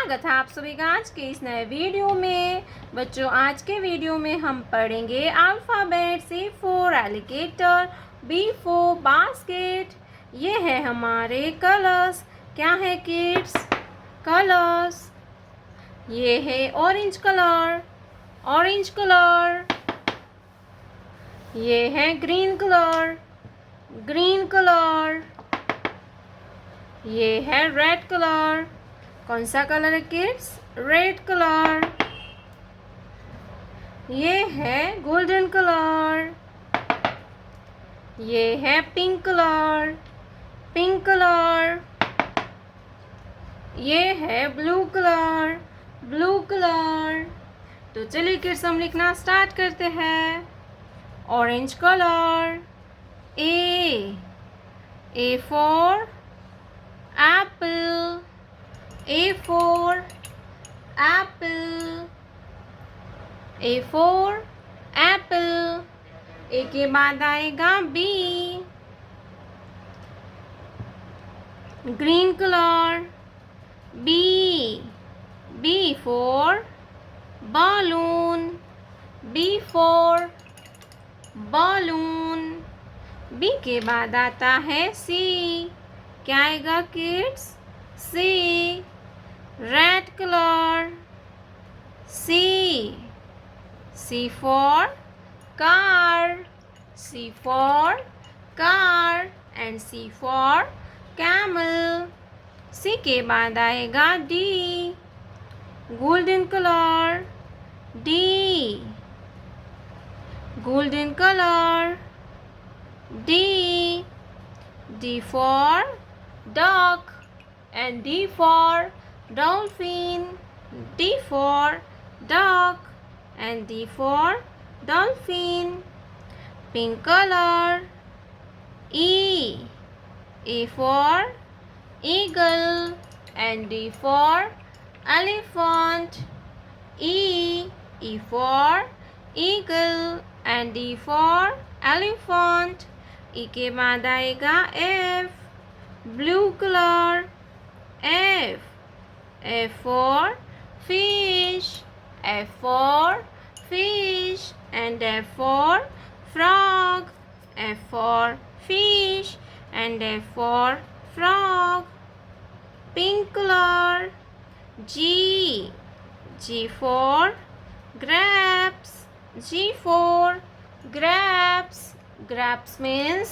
स्वागत है आप सभी का आज के इस नए वीडियो में। बच्चों, आज के वीडियो में हम पढ़ेंगे alphabet. C for alligator, B for basket. ये है हमारे कलर्स। क्या है किड्स? कलर्स। ये है ऑरेंज कलर, ऑरेंज कलर। ये है ग्रीन कलर, ग्रीन कलर। ये है रेड कलर। कौन सा कलर है किड्स? Red colour. ये है गोल्डन कलर। ये है पिंक कलर, पिंक कलर। ये है ब्लू कलर, ब्लू कलर। तो चलिए किड्स, हम लिखना स्टार्ट करते हैं। Orange colour. A for apple, A for apple, A for apple। A के बाद आएगा B, green colour. B for balloon, B for balloon। B के बाद आता है C। क्या आएगा kids? C, red colour. C for car, C for car and C for camel। C के बाद आएगा D, golden colour. Golden colour. D for duck and D for dolphin, D for duck and D for dolphin। Pink color। E for eagle and D for elephant, E for eagle and D for elephant। E के बाद आएगा F, blue colour. F for fish, F for fish and F for frog, F for fish and F for frog। Pink color। G for grapes, G for grapes, grapes means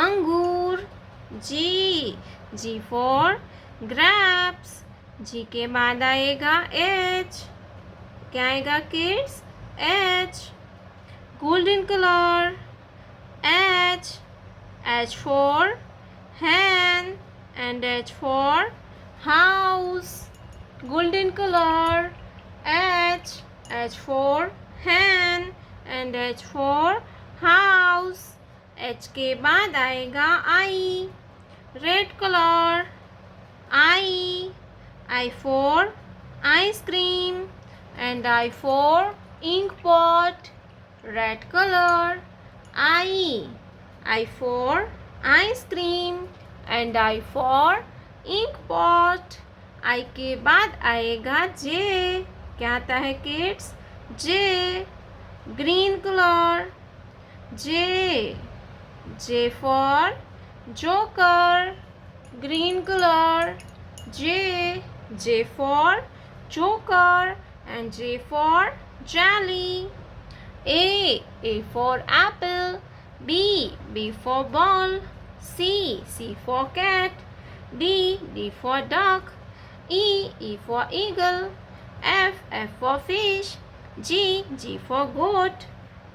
अंगूर। G for grapes। G के बाद आएगा H। क्या आएगा kids? H, golden colour. H for hen and H for house, golden color। H for hen and H for house। H के बाद आएगा I, red colour. I for ice cream and I for ink pot, red color। I for ice cream and I for ink pot। I के बाद आएगा J। क्या आता है kids? J, green colour. J for joker, green color। J for joker and J for jelly। A for apple, B for ball, C for cat, D for duck, E for eagle, F for fish, G for goat,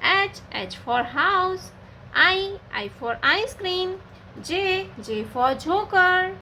H for house, I for ice cream, J for joker।